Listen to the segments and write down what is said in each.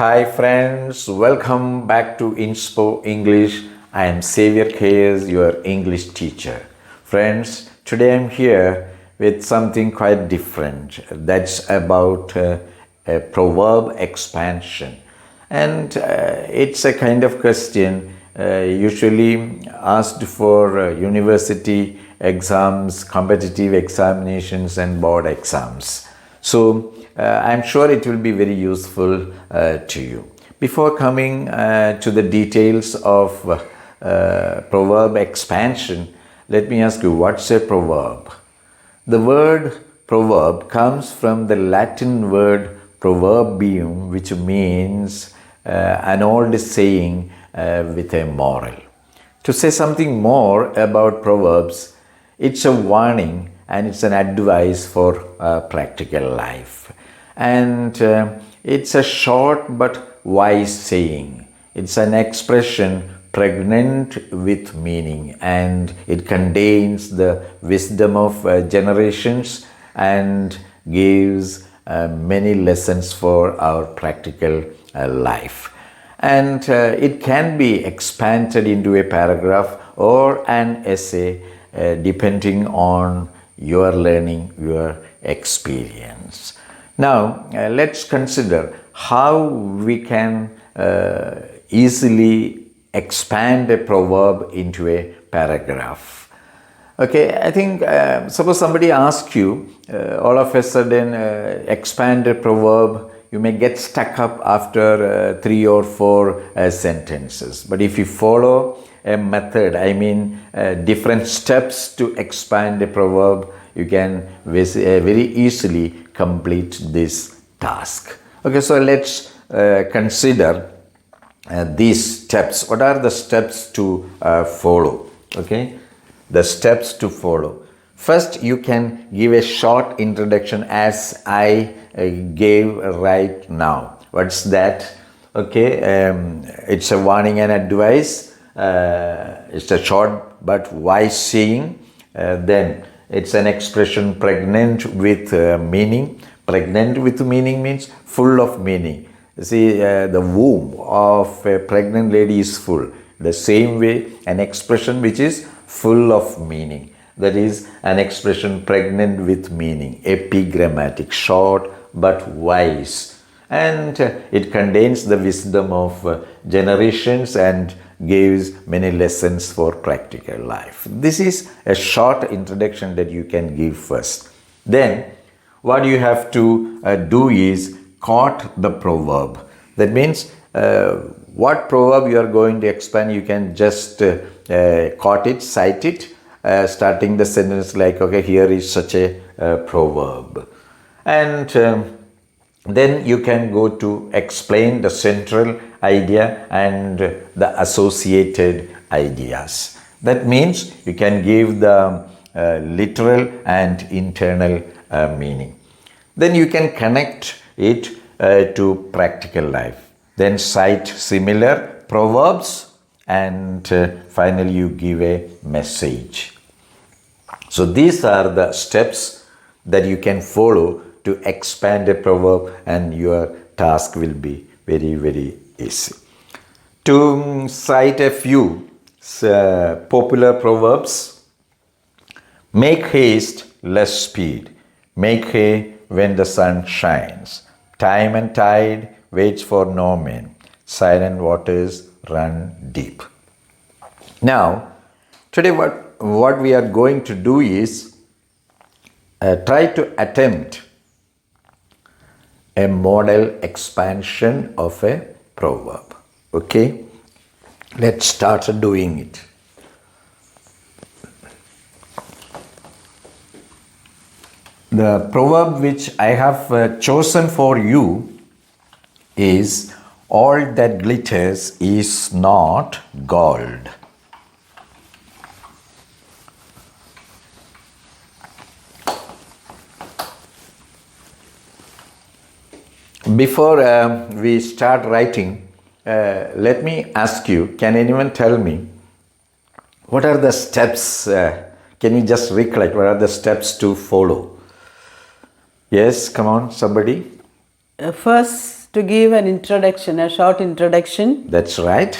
Hi friends, welcome back to Inspo English. I am Xavier Kayes, your English teacher. Friends, today I'm here with something quite different. That's about a proverb expansion. And it's a kind of question usually asked for university exams, competitive examinations and board exams. So I'm sure it will be very useful to you. Before coming to the details of proverb expansion, let me ask you, what's a proverb? The word proverb comes from the Latin word proverbium, which means an old saying with a moral. To say something more about proverbs, it's a warning and it's an advice for practical life. And it's a short but wise saying. It's an expression pregnant with meaning, and it contains the wisdom of generations and gives many lessons for our practical life. And it can be expanded into a paragraph or an essay depending on your learning, your experience. Now, let's consider how we can easily expand a proverb into a paragraph. Okay, I think suppose somebody asks you all of a sudden expand a proverb, you may get stuck up after 3 or 4 sentences. But if you follow a method, different steps to expand a proverb, you can very easily complete this task. Okay, so let's consider these steps. What are the steps to follow? Okay, the steps to follow. First, you can give a short introduction as I gave right now. What's that? Okay, it's a warning and advice. It's a short but wise saying. Then it's an expression pregnant with meaning. Pregnant with meaning means full of meaning. See, the womb of a pregnant lady is full. The same way, an expression which is full of meaning. That is an expression pregnant with meaning. Epigrammatic, short but wise. And it contains the wisdom of generations and gives many lessons for practical life. This is a short introduction that you can give first. Then what you have to do is quote the proverb. That means what proverb you are going to expand, you can just quote it, cite it, starting the sentence like, okay, here is such a proverb. And then you can go to explain the central idea and the associated ideas. That means you can give the literal and internal meaning. Then you can connect it to practical life. Then cite similar proverbs and finally you give a message. So these are the steps that you can follow to expand a proverb, and your task will be very, very easy. To cite a few popular proverbs: make haste, less speed. Make hay when the sun shines. Time and tide waits for no man. Silent waters run deep. Now, today what we are going to do is try to attempt a model expansion of a proverb. Okay, let's start doing it. The proverb which I have chosen for you is, all that glitters is not gold. Before we start writing, let me ask you, can anyone tell me what are the steps? Can you just recollect what are the steps to follow? Yes, come on, somebody. First, to give an introduction, a short introduction, That's right.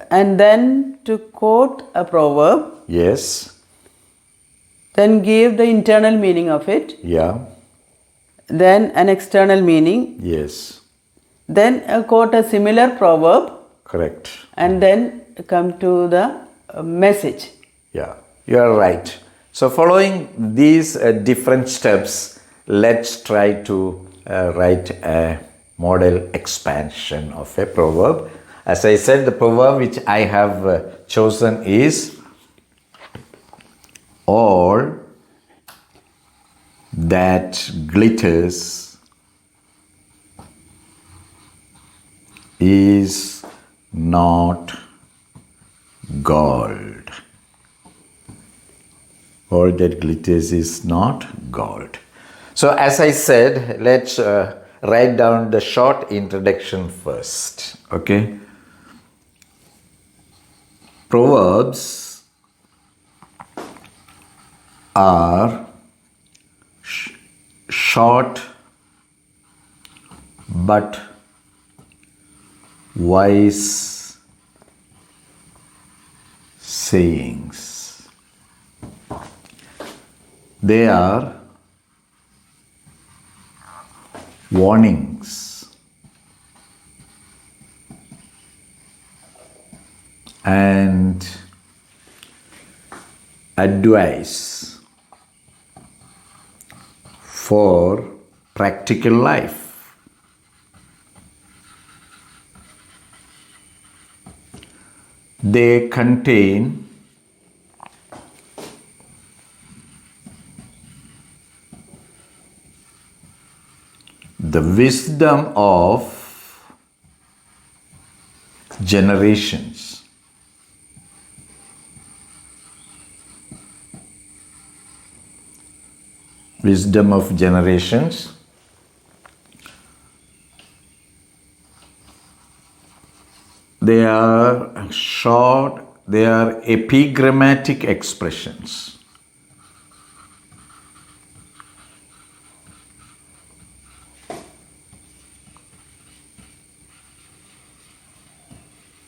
and then to quote a proverb, Yes. then give the internal meaning of it, Yeah. then an external meaning, Yes. then quote a similar proverb, Correct. and then come to the message. Yeah, you are right. So, following these different steps, let's try to write a model expansion of a proverb. As I said, the proverb which I have chosen is all that glitters is not gold. All that glitters is not gold. So, as I said, let's write down the short introduction first. Okay. Proverbs are short but wise sayings. They are warnings and advice for practical life. They contain the wisdom of generations. Wisdom of generations. They are short, they are epigrammatic expressions.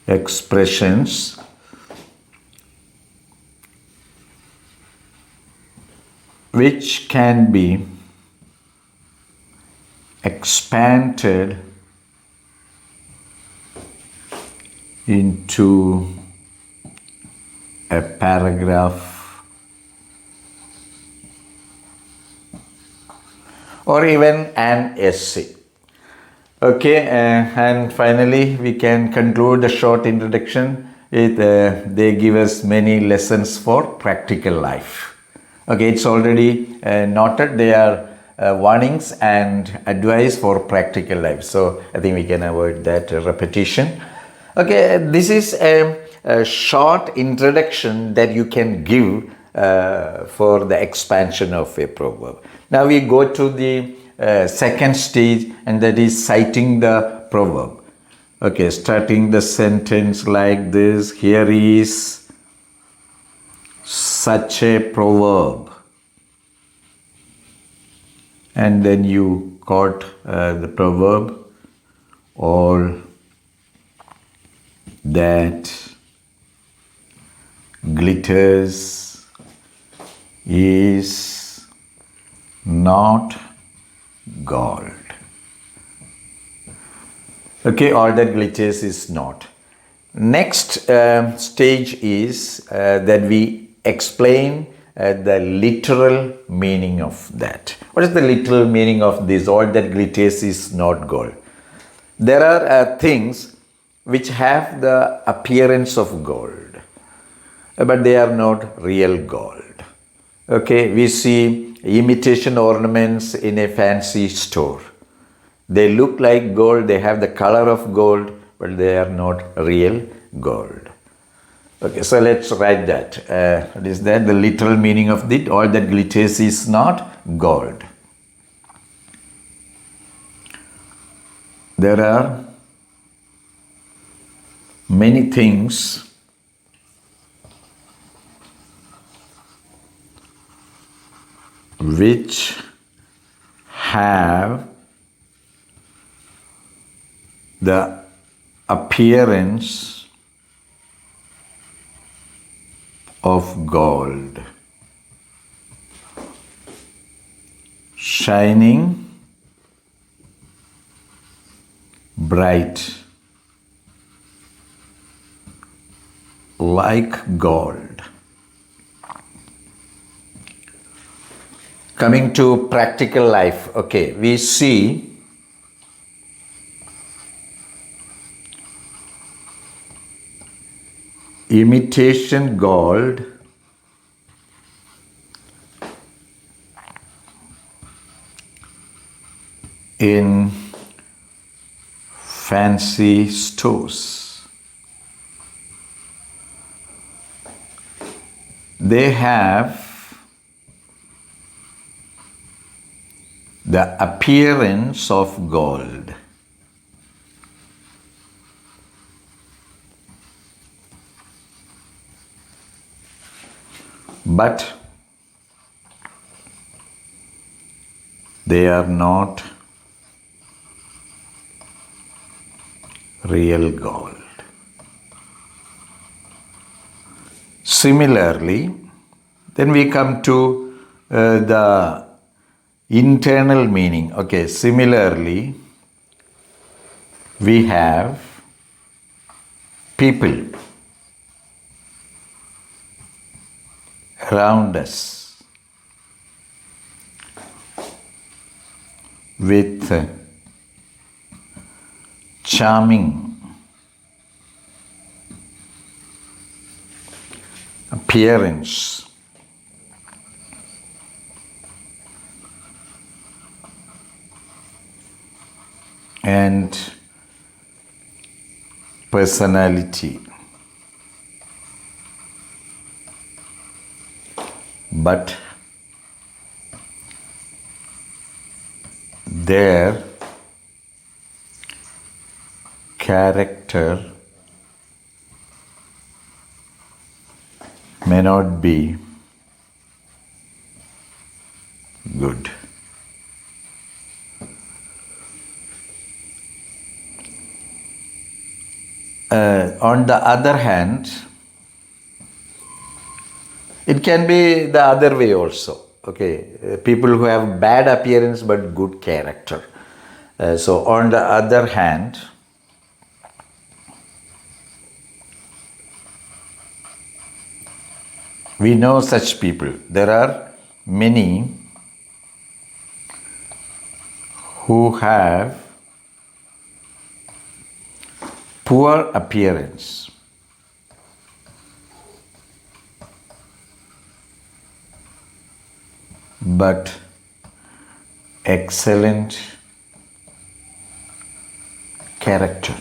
Expressions which can be expanded into a paragraph or even an essay. Okay, and finally we can conclude the short introduction with they give us many lessons for practical life. Okay, it's already noted they are warnings and advice for practical life. So I think we can avoid that repetition. Okay, this is a short introduction that you can give for the expansion of a proverb. Now we go to the second stage, and that is citing the proverb. Okay, starting the sentence like this: here is such a proverb, and then you quote the proverb, all that glitters is not gold. Okay, all that glitters is not. Next stage is that we explain the literal meaning of that. What is the literal meaning of this? All that glitters is not gold. There are things which have the appearance of gold, but they are not real gold. Okay, we see imitation ornaments in a fancy store. They look like gold, they have the color of gold, but they are not real gold. Okay, so let's write that. What is that? The literal meaning of it: all that glitters is not gold. There are many things which have the appearance of gold, shining bright like gold. Coming to practical life, okay, we see imitation gold in fancy stores. They have the appearance of gold, but they are not real gold. Similarly, then we come to the internal meaning. Okay, similarly, we have people around us with charming appearance, and personality, but their character may not be good. On the other hand, it can be the other way also. Okay, people who have bad appearance but good character. So on the other hand, we know such people. There are many who have poor appearance but excellent character.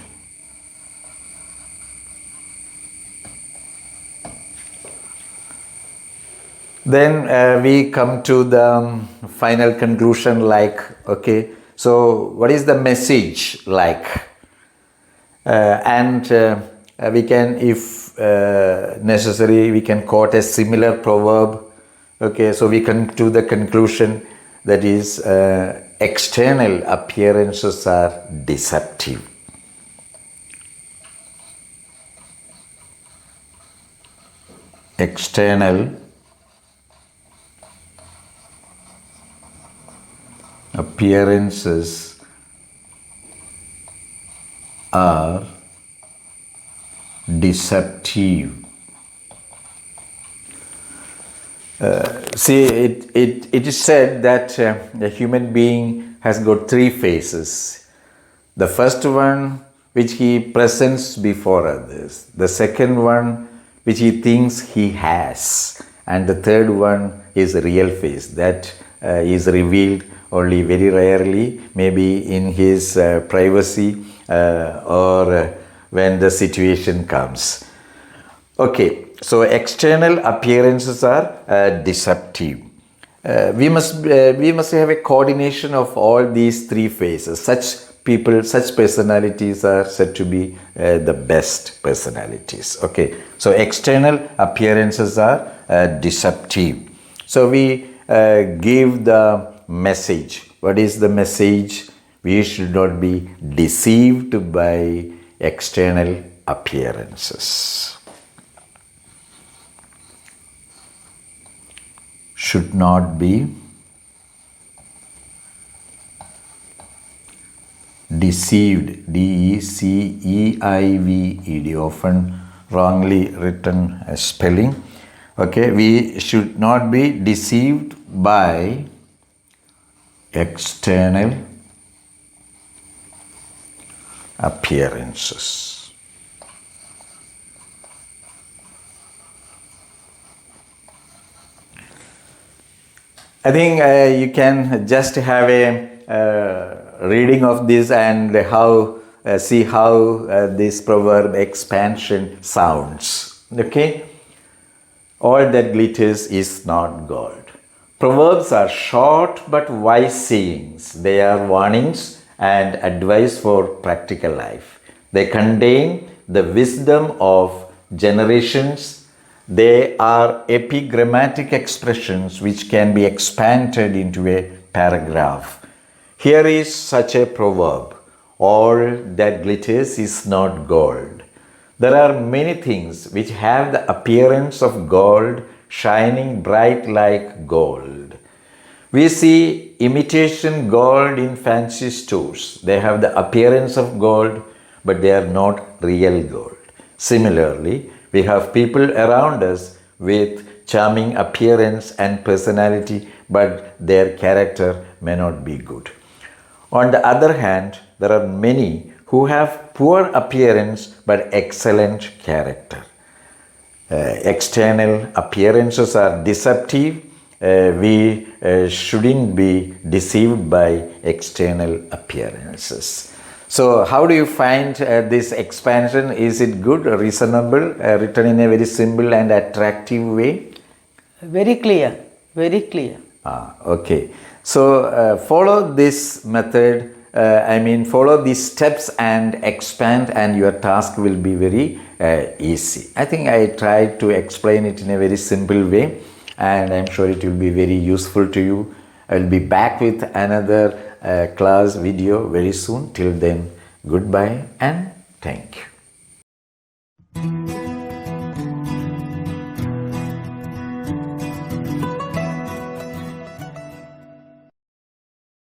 Then we come to the final conclusion like, okay, so what is the message like? And we can, if necessary, we can quote a similar proverb. Okay, so we come to the conclusion that is external appearances are deceptive. External appearances are deceptive. See, it is said that a human being has got three faces. The first one which he presents before others, the second one which he thinks he has, and the third one is the real face that is revealed only very rarely, maybe in his privacy or when the situation comes. Okay, so external appearances are deceptive. We must have a coordination of all these three phases. Such people, such personalities are said to be the best personalities. Okay, so external appearances are deceptive. So we give the message. What is the message We should not be deceived by external appearances. Should not be deceived, D-E-C-E-I-V-E-D, often wrongly written spelling. Okay, we should not be deceived by external appearances. I think you can just have a reading of this and see how this proverb expansion sounds. Okay? All that glitters is not gold. Proverbs are short but wise sayings. They are warnings and advice for practical life. They contain the wisdom of generations. They are epigrammatic expressions which can be expanded into a paragraph. Here is such a proverb: all that glitters is not gold. There are many things which have the appearance of gold, shining bright like gold. We see imitation gold in fancy stores. They have the appearance of gold, but they are not real gold. Similarly, we have people around us with charming appearance and personality, but their character may not be good. On the other hand, there are many who have poor appearance but excellent character. External appearances are deceptive. We shouldn't be deceived by external appearances. So how do you find this expansion? Is it good, reasonable, written in a very simple and attractive way? Very clear, very clear. Okay. So follow this method, follow these steps and expand, and your task will be very easy. I think I tried to explain it in a very simple way, and I'm sure it will be very useful to you. I'll be back with another class video very soon. Till then, goodbye and thank you.